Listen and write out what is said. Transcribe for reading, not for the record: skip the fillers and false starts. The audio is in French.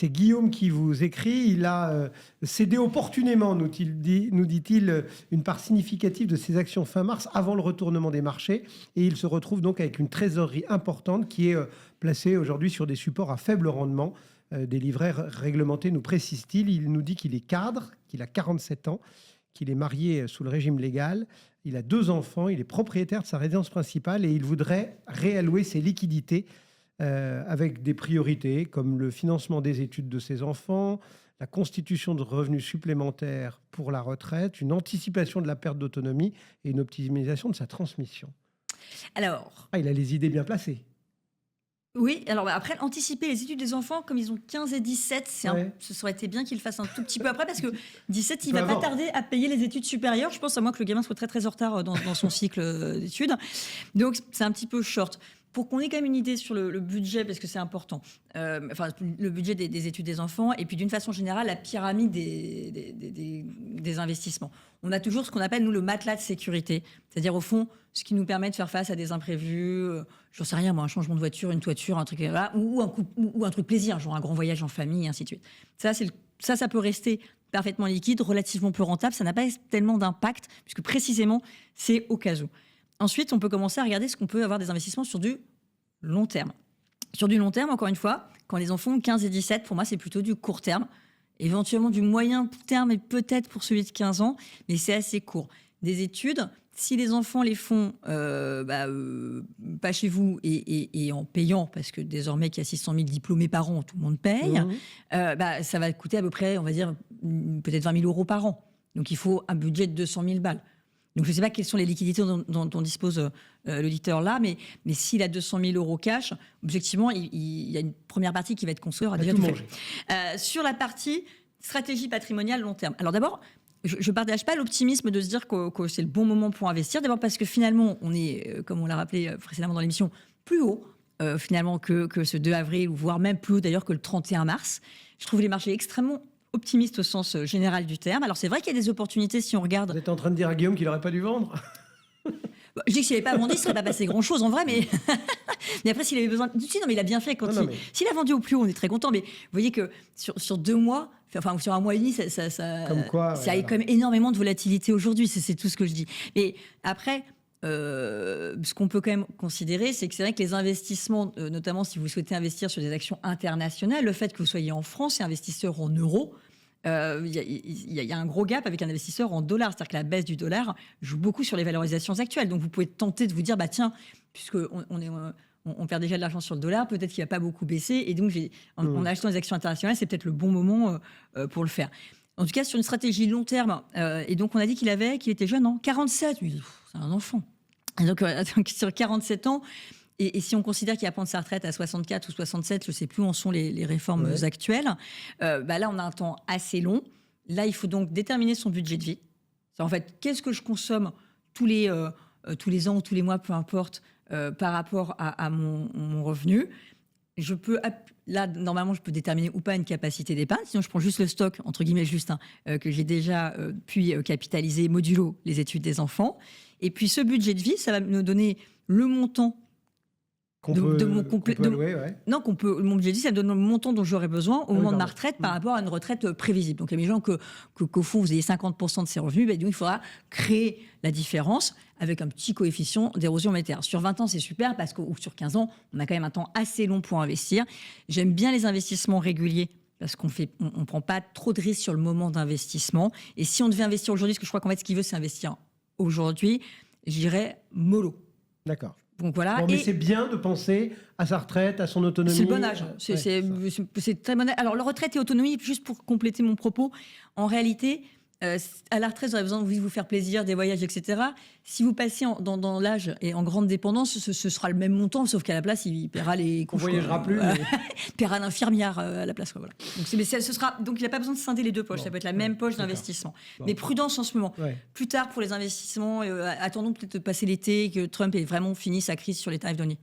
C'est Guillaume qui vous écrit. Il a cédé opportunément, nous dit-il, une part significative de ses actions fin mars avant le retournement des marchés. Et il se retrouve donc avec une trésorerie importante qui est placée aujourd'hui sur des supports à faible rendement. Des livrets réglementés, nous précise-t-il. Il nous dit qu'il est cadre, qu'il a 47 ans, qu'il est marié sous le régime légal. Il a 2 enfants, il est propriétaire de sa résidence principale et il voudrait réallouer ses liquidités avec des priorités comme le financement des études de ses enfants, la constitution de revenus supplémentaires pour la retraite, une anticipation de la perte d'autonomie et une optimisation de sa transmission. Alors, il a les idées bien placées. Oui, alors après, anticiper les études des enfants, comme ils ont 15 et 17, ce serait été bien qu'ils le fassent un tout petit peu après, parce que 17, il va pas tarder à payer les études supérieures. Je pense à moi que le gamin soit très très en retard dans son cycle d'études. Donc, c'est un petit peu short. Pour qu'on ait quand même une idée sur le budget, parce que c'est important, le budget des études des enfants, et puis d'une façon générale, la pyramide des investissements. On a toujours ce qu'on appelle, nous, le matelas de sécurité. C'est-à-dire, au fond, ce qui nous permet de faire face à des imprévus, j'en sais rien, moi, un changement de voiture, une toiture, un truc, là, ou un truc plaisir, genre un grand voyage en famille, et ainsi de suite. Ça peut rester parfaitement liquide, relativement peu rentable, ça n'a pas tellement d'impact, puisque précisément, c'est au cas où. Ensuite, on peut commencer à regarder ce qu'on peut avoir des investissements sur du long terme. Sur du long terme, encore une fois, quand les enfants ont 15 et 17, pour moi, c'est plutôt du court terme. Éventuellement du moyen terme et peut-être pour celui de 15 ans, mais c'est assez court. Des études, si les enfants les font pas chez vous et en payant, parce que désormais qu'il y a 600 000 diplômés par an, tout le monde paye, ça va coûter à peu près, on va dire, peut-être 20 000 euros par an. Donc il faut un budget de 200 000 balles. Donc, je ne sais pas quelles sont les liquidités dont dispose l'auditeur là, mais s'il a 200 000 euros cash, objectivement, il y a une première partie qui va être construite. Sur la partie stratégie patrimoniale long terme. Alors d'abord, je ne partage pas l'optimisme de se dire que c'est le bon moment pour investir. D'abord parce que finalement, on est, comme on l'a rappelé précédemment dans l'émission, plus haut finalement que ce 2 avril, voire même plus haut d'ailleurs que le 31 mars. Je trouve les marchés extrêmement optimiste au sens général du terme. Alors, c'est vrai qu'il y a des opportunités si on regarde... Vous êtes en train de dire à Guillaume qu'il n'aurait pas dû vendre ? Je dis que s'il n'avait pas vendu, il ne serait pas passé grand-chose en vrai, mais... mais après, s'il avait besoin... Si, non, mais il a bien fait. S'il a vendu au plus haut, on est très content. Mais vous voyez que sur 2 mois, enfin sur 1 mois et demi, ça comme quoi, il y a quand même énormément de volatilité aujourd'hui. C'est tout ce que je dis. Mais après... ce qu'on peut quand même considérer, c'est que c'est vrai que les investissements, notamment si vous souhaitez investir sur des actions internationales, le fait que vous soyez en France et investisseur en euros, il y a un gros gap avec un investisseur en dollars. C'est-à-dire que la baisse du dollar joue beaucoup sur les valorisations actuelles. Donc vous pouvez tenter de vous dire, tiens, puisqu'on perd déjà de l'argent sur le dollar, peut-être qu'il va pas beaucoup baisser. Et donc en achetant des actions internationales, c'est peut-être le bon moment pour le faire. En tout cas, sur une stratégie long terme, et donc on a dit qu'il était jeune, non ? 47, c'est un enfant. Et donc sur 47 ans, et si on considère qu'il va prendre sa retraite à 64 ou 67, je ne sais plus où en sont les réformes actuelles, là on a un temps assez long. Là, il faut donc déterminer son budget de vie. En fait, qu'est-ce que je consomme tous les ans ou tous les mois, peu importe, par rapport à mon revenu. Là, normalement, je peux déterminer ou pas une capacité d'épargne. Sinon, je prends juste le stock, entre guillemets, que j'ai déjà puis capitaliser modulo les études des enfants. Et puis, ce budget de vie, ça va me donner le montant mon budget de vie, ça me donne le montant dont j'aurai besoin au moment de ma retraite par rapport à une retraite prévisible. Donc, imaginons qu'au fond, vous ayez 50% de ces revenus, donc il faudra créer la différence avec un petit coefficient d'érosion monétaire. Sur 20 ans, c'est super, ou sur 15 ans, on a quand même un temps assez long pour investir. J'aime bien les investissements réguliers, parce qu'on ne prend pas trop de risques sur le moment d'investissement. Et si on devait investir aujourd'hui, parce que je crois qu'en fait, ce qu'il veut, c'est investir aujourd'hui, j'irais mollo. D'accord. Donc voilà. Mais c'est bien de penser à sa retraite, à son autonomie. C'est le bon âge. C'est très bon âge. Alors, la retraite et autonomie, juste pour compléter mon propos, en réalité, à la retraite, vous aurez besoin de vous faire plaisir, des voyages, etc. Si vous passez dans l'âge et en grande dépendance, ce sera le même montant, sauf qu'à la place, il paiera les couches. On ne voyagera plus. Il paiera l'infirmière à la place. Voilà. Donc, il n'a pas besoin de scinder les 2 poches. Ça peut être la même poche d'investissement. Mais prudence en ce moment. Plus tard, pour les investissements, attendons peut-être de passer l'été, que Trump ait vraiment fini sa crise sur les tarifs douaniers.